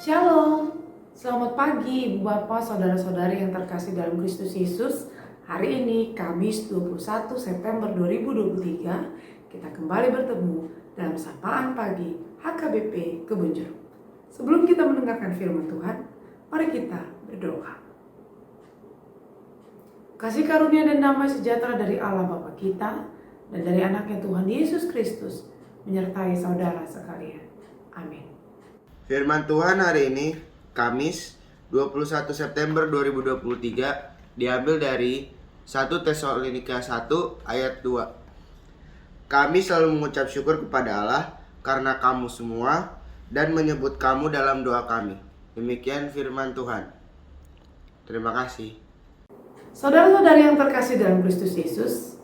Shalom, selamat pagi Ibu Bapak, Saudara-saudari yang terkasih dalam Kristus Yesus. Hari ini Kamis 21 September 2023 kita kembali bertemu dalam Sapaan Pagi HKBP Kebun Jeruk. Sebelum kita mendengarkan firman Tuhan, mari kita berdoa. Kasih karunia dan damai sejahtera dari Allah Bapa kita dan dari anaknya Tuhan Yesus Kristus menyertai saudara sekalian. Amin. Firman Tuhan hari ini, Kamis 21 September 2023, diambil dari 1 Tesalonika 1 ayat 2. Kami selalu mengucap syukur kepada Allah karena kamu semua dan menyebut kamu dalam doa kami. Demikian firman Tuhan. Terima kasih. Saudara-saudari yang terkasih dalam Kristus Yesus,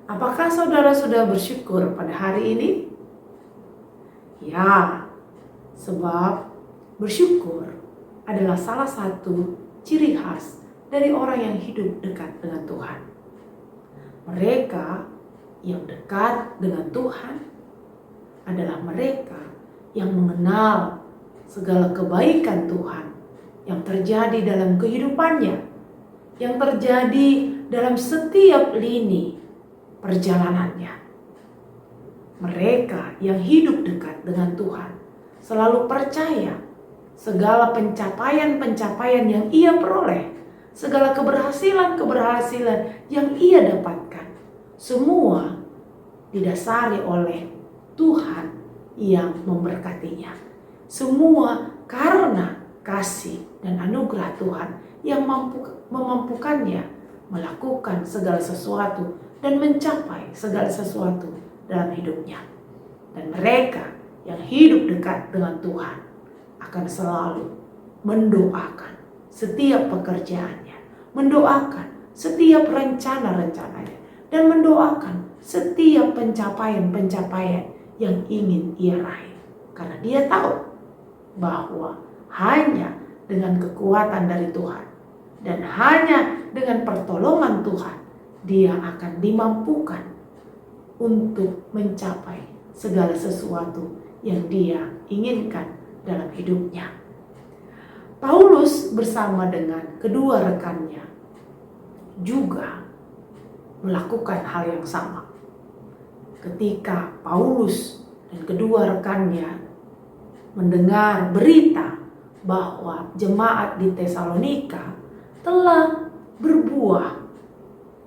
apakah saudara sudah bersyukur pada hari ini? Ya, sebab bersyukur adalah salah satu ciri khas dari orang yang hidup dekat dengan Tuhan. Mereka yang dekat dengan Tuhan adalah mereka yang mengenal segala kebaikan Tuhan yang terjadi dalam kehidupannya, yang terjadi dalam setiap lini perjalanannya. Mereka yang hidup dekat dengan Tuhan selalu percaya segala pencapaian-pencapaian yang ia peroleh, segala keberhasilan-keberhasilan yang ia dapatkan, semua didasari oleh Tuhan yang memberkatinya. Semua karena kasih dan anugerah Tuhan yang memampukannya melakukan segala sesuatu dan mencapai segala sesuatu dalam hidupnya. Dan mereka yang hidup dekat dengan Tuhan akan selalu mendoakan setiap pekerjaannya, mendoakan setiap rencana-rencananya, dan mendoakan setiap pencapaian-pencapaian yang ingin ia raih. Karena dia tahu bahwa hanya dengan kekuatan dari Tuhan dan hanya dengan pertolongan Tuhan dia akan dimampukan untuk mencapai segala sesuatu yang dia inginkan dalam hidupnya. Paulus bersama dengan kedua rekannya juga melakukan hal yang sama. Ketika Paulus dan kedua rekannya mendengar berita bahwa jemaat di Tesalonika telah berbuah,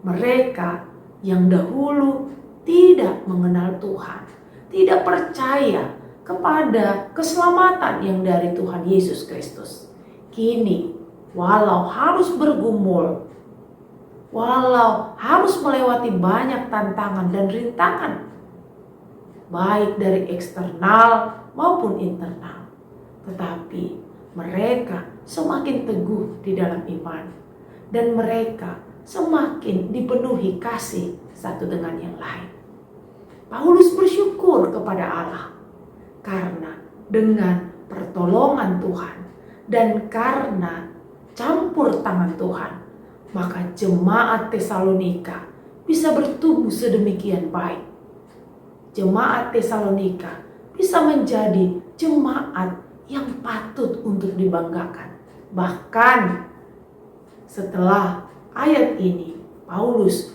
mereka yang dahulu tidak mengenal Tuhan, tidak percaya kepada keselamatan yang dari Tuhan Yesus Kristus, kini walau harus bergumul, walau harus melewati banyak tantangan dan rintangan, baik dari eksternal maupun internal, tetapi mereka semakin teguh di dalam iman dan mereka semakin dipenuhi kasih satu dengan yang lain. Paulus bersyukur kepada Allah karena dengan pertolongan Tuhan dan karena campur tangan Tuhan, maka jemaat Tesalonika bisa bertumbuh sedemikian baik. Jemaat Tesalonika bisa menjadi jemaat yang patut untuk dibanggakan. Bahkan setelah ayat ini, Paulus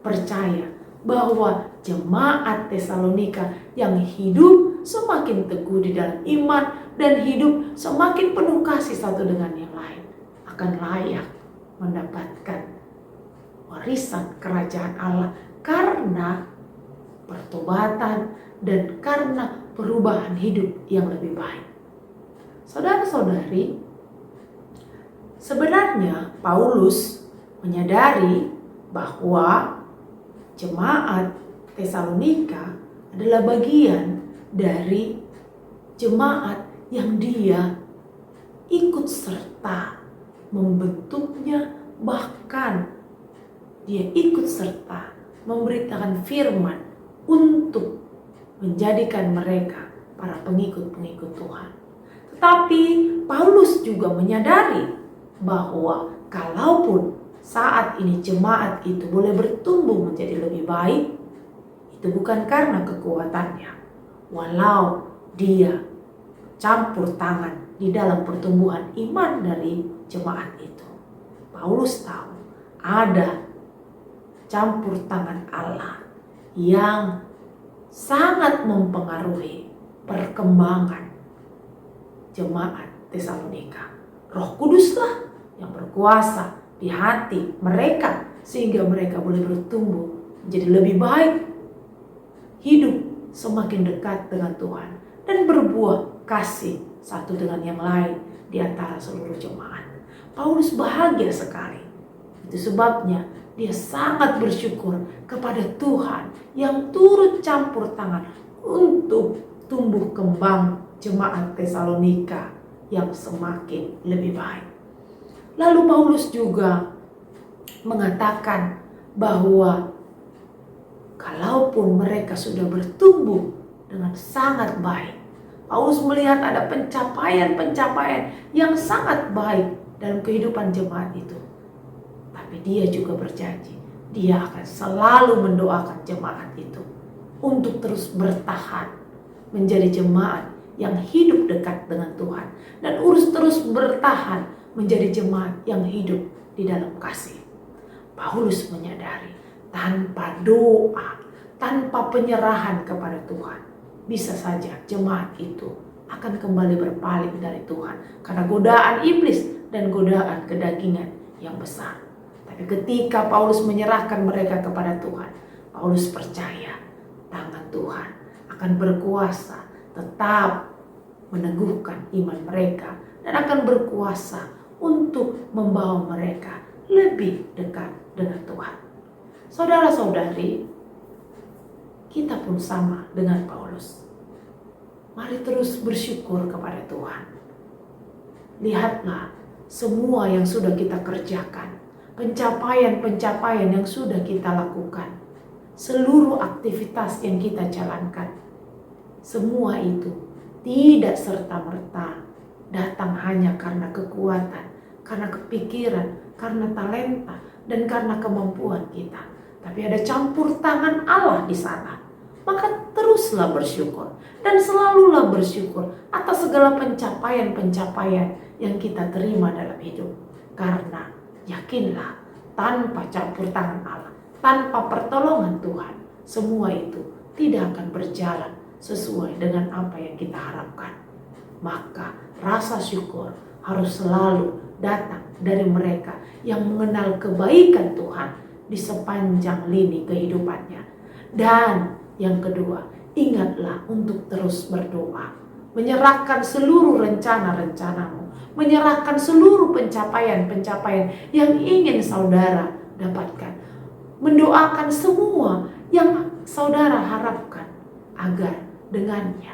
percaya bahwa jemaat Tesalonika yang hidup semakin teguh di dalam iman dan hidup semakin penuh kasih satu dengan yang lain akan layak mendapatkan warisan kerajaan Allah karena pertobatan dan karena perubahan hidup yang lebih baik. Saudara-saudari, sebenarnya Paulus menyadari bahwa jemaat Tesalonika adalah bagian dari jemaat yang dia ikut serta membentuknya, bahkan dia ikut serta memberitakan firman untuk menjadikan mereka para pengikut-pengikut Tuhan. Tetapi Paulus juga menyadari bahwa kalaupun saat ini jemaat itu boleh bertumbuh menjadi lebih baik, itu bukan karena kekuatannya, walau dia campur tangan di dalam pertumbuhan iman dari jemaat itu. Paulus tahu ada campur tangan Allah yang sangat mempengaruhi perkembangan jemaat Tesalonika. Roh Kuduslah yang berkuasa di hati mereka sehingga mereka boleh bertumbuh menjadi lebih baik, hidup semakin dekat dengan Tuhan, dan berbuah kasih satu dengan yang lain di antara seluruh jemaat. Paulus bahagia sekali. Itu sebabnya dia sangat bersyukur kepada Tuhan yang turut campur tangan untuk tumbuh kembang jemaat Tesalonika yang semakin lebih baik. Lalu Paulus juga mengatakan bahwa kalaupun mereka sudah bertumbuh dengan sangat baik, Paulus melihat ada pencapaian-pencapaian yang sangat baik dalam kehidupan jemaat itu. Tapi dia juga berjanji, dia akan selalu mendoakan jemaat itu untuk terus bertahan menjadi jemaat yang hidup dekat dengan Tuhan, dan terus bertahan menjadi jemaat yang hidup di dalam kasih. Paulus menyadari tanpa doa, tanpa penyerahan kepada Tuhan, bisa saja jemaat itu akan kembali berpaling dari Tuhan karena godaan iblis dan godaan kedagingan yang besar. Tapi ketika Paulus menyerahkan mereka kepada Tuhan, Paulus percaya tangan Tuhan akan berkuasa tetap meneguhkan iman mereka dan akan berkuasa untuk membawa mereka lebih dekat dengan Tuhan. Saudara-saudari, kita pun sama dengan Paulus. Mari terus bersyukur kepada Tuhan. Lihatlah semua yang sudah kita kerjakan, pencapaian-pencapaian yang sudah kita lakukan, seluruh aktivitas yang kita jalankan. Semua itu tidak serta-merta datang hanya karena kekuatan, karena kepikiran, karena talenta, dan karena kemampuan kita. Tapi ada campur tangan Allah di sana. Maka teruslah bersyukur dan selalulah bersyukur atas segala pencapaian-pencapaian yang kita terima dalam hidup. Karena yakinlah, tanpa campur tangan Allah, tanpa pertolongan Tuhan, semua itu tidak akan berjalan sesuai dengan apa yang kita harapkan. Maka rasa syukur harus selalu datang dari mereka yang mengenal kebaikan Tuhan di sepanjang lini kehidupannya. Dan yang kedua, ingatlah untuk terus berdoa, menyerahkan seluruh rencana-rencanamu, menyerahkan seluruh pencapaian-pencapaian yang ingin saudara dapatkan, mendoakan semua yang saudara harapkan, agar dengannya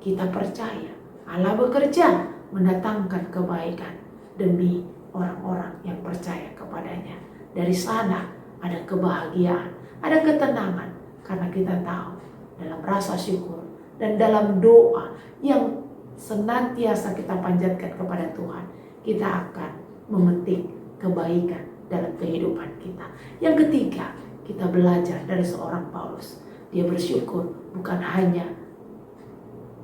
kita percaya Allah bekerja mendatangkan kebaikan demi orang-orang yang percaya kepadanya. Dari sana ada kebahagiaan, ada ketenangan, karena kita tahu dalam rasa syukur dan dalam doa yang senantiasa kita panjatkan kepada Tuhan, kita akan memetik kebaikan dalam kehidupan kita. Yang ketiga, kita belajar dari seorang Paulus. Dia bersyukur bukan hanya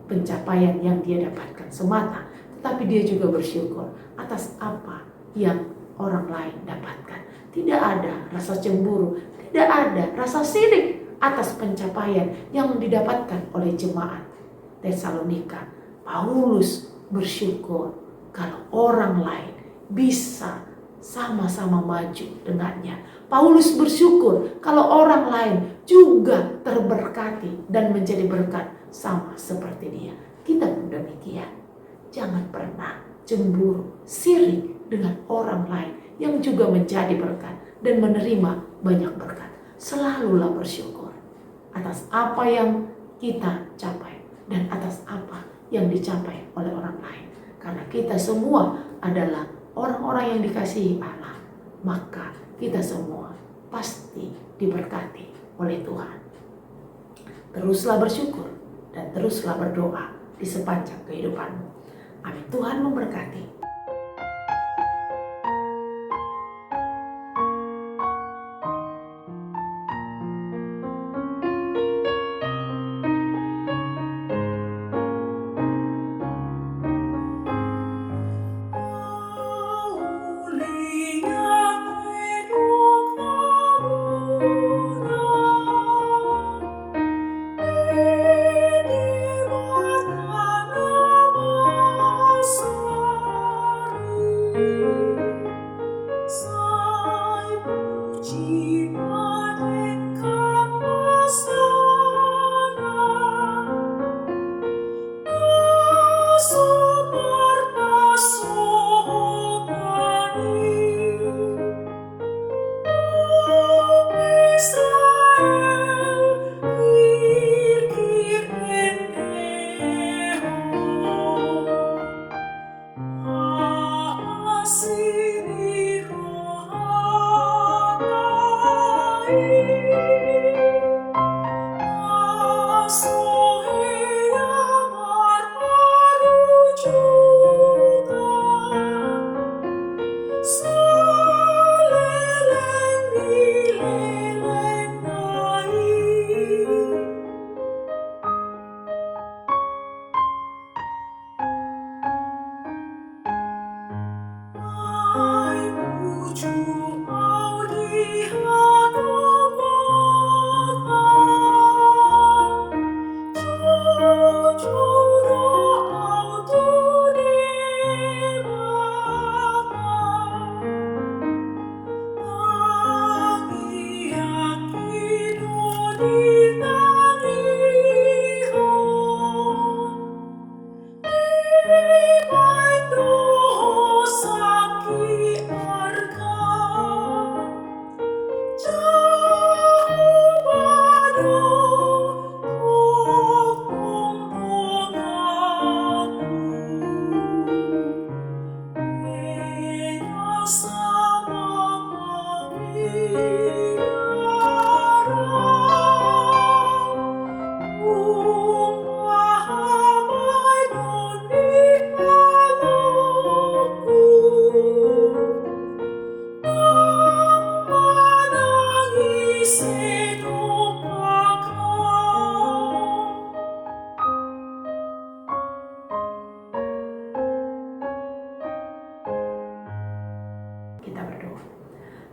pencapaian yang dia dapatkan semata, tetapi dia juga bersyukur atas apa yang orang lain dapatkan. Tidak ada rasa cemburu, tidak ada rasa sirik atas pencapaian yang didapatkan oleh jemaat Tesalonika. Paulus bersyukur kalau orang lain bisa sama-sama maju dengannya. Paulus bersyukur kalau orang lain juga terberkati dan menjadi berkat sama seperti dia. Kita pun demikian. Jangan pernah cemburu, sirik dengan orang lain yang juga menjadi berkat dan menerima banyak berkat. Selalulah bersyukur atas apa yang kita capai dan atas apa yang dicapai oleh orang lain. Karena kita semua adalah orang-orang yang dikasihi Allah, maka kita semua pasti diberkati oleh Tuhan. Teruslah bersyukur dan teruslah berdoa di sepanjang kehidupanmu. Amin. Tuhan memberkati.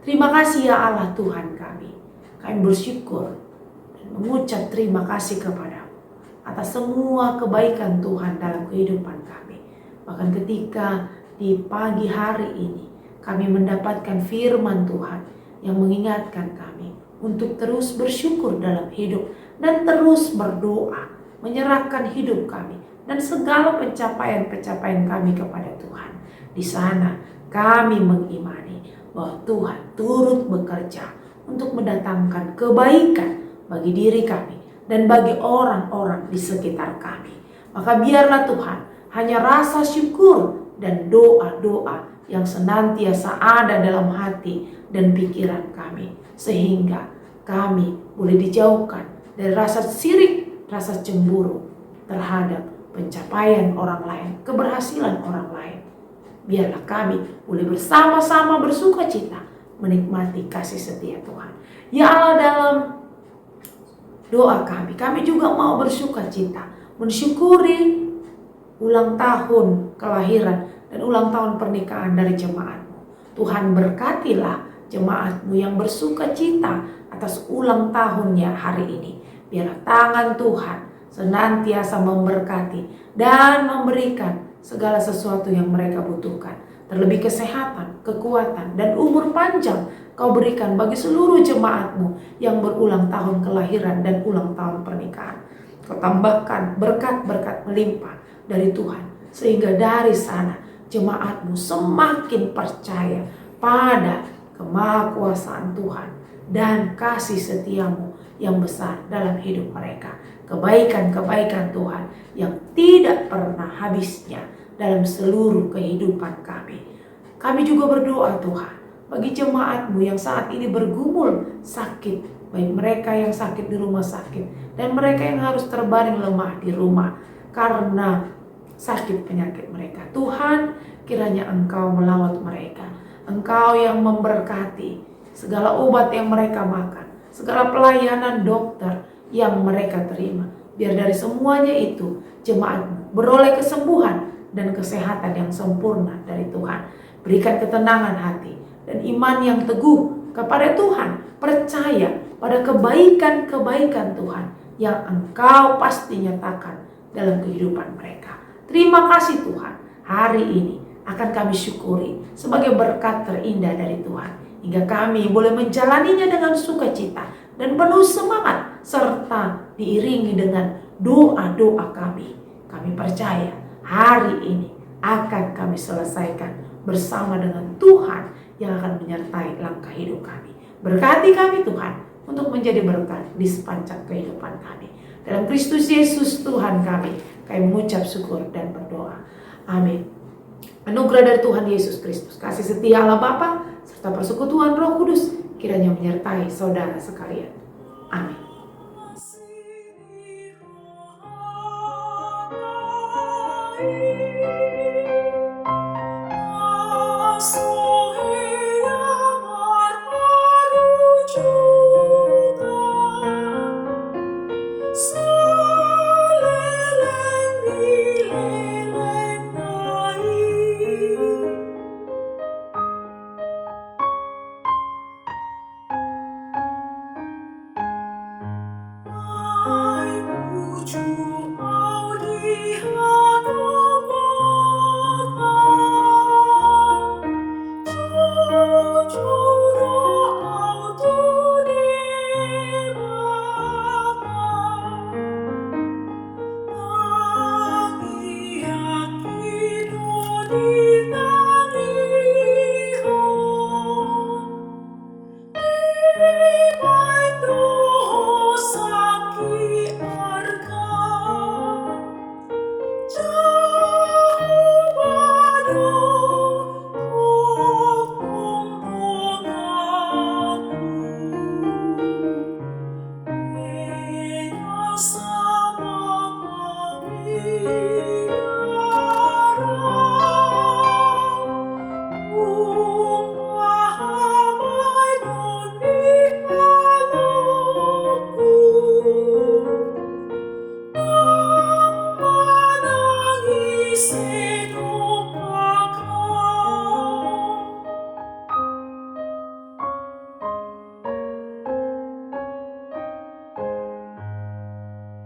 Terima kasih ya Allah Tuhan kami. Kami bersyukur dan mengucap terima kasih kepada atas semua kebaikan Tuhan dalam kehidupan kami. Bahkan ketika di pagi hari ini kami mendapatkan firman Tuhan yang mengingatkan kami untuk terus bersyukur dalam hidup dan terus berdoa, menyerahkan hidup kami dan segala pencapaian-pencapaian kami kepada Tuhan. Di sana kami mengimani bahwa Tuhan turut bekerja untuk mendatangkan kebaikan bagi diri kami dan bagi orang-orang di sekitar kami. Maka biarlah Tuhan hanya rasa syukur dan doa-doa yang senantiasa ada dalam hati dan pikiran kami, sehingga kami boleh dijauhkan dari rasa sirik, rasa cemburu terhadap pencapaian orang lain, keberhasilan orang lain. Biarlah kami boleh bersama-sama bersuka cita menikmati kasih setia Tuhan. Ya Allah, dalam doa kami juga mau bersuka cita, mensyukuri ulang tahun kelahiran dan ulang tahun pernikahan dari jemaat-Mu. Tuhan berkatilah jemaat-Mu yang bersuka cita atas ulang tahunnya hari ini. Biarlah tangan Tuhan senantiasa memberkati dan memberikan segala sesuatu yang mereka butuhkan. Terlebih kesehatan, kekuatan, dan umur panjang Kau berikan bagi seluruh jemaat-Mu yang berulang tahun kelahiran dan ulang tahun pernikahan. Kau tambahkan berkat-berkat melimpah dari Tuhan, sehingga dari sana jemaat-Mu semakin percaya pada kemahakuasaan Tuhan dan kasih setia-Mu yang besar dalam hidup mereka. Kebaikan-kebaikan Tuhan yang tidak pernah habisnya dalam seluruh kehidupan kami. Kami juga berdoa Tuhan bagi jemaat-Mu yang saat ini bergumul sakit, baik mereka yang sakit di rumah sakit dan mereka yang harus terbaring lemah di rumah karena sakit penyakit mereka. Tuhan, kiranya Engkau melawat mereka. Engkau yang memberkati segala obat yang mereka makan, segala pelayanan dokter yang mereka terima. Biar dari semuanya itu jemaat-Mu beroleh kesembuhan dan kesehatan yang sempurna dari Tuhan. Berikan ketenangan hati dan iman yang teguh kepada Tuhan. Percaya pada kebaikan-kebaikan Tuhan yang Engkau pasti nyatakan dalam kehidupan mereka. Terima kasih Tuhan. Hari ini akan kami syukuri sebagai berkat terindah dari Tuhan, hingga kami boleh menjalaninya dengan sukacita dan penuh semangat, serta diiringi dengan doa-doa kami. Kami percaya hari ini akan kami selesaikan bersama dengan Tuhan yang akan menyertai langkah hidup kami. Berkati kami Tuhan untuk menjadi berkat di sepanjang kehidupan kami. Dalam Kristus Yesus Tuhan kami mengucap syukur dan berdoa. Amin. Anugerah dari Tuhan Yesus Kristus, kasih setia Allah Bapa, serta persekutuan Roh Kudus kiranya menyertai saudara sekalian. Amin. Amin.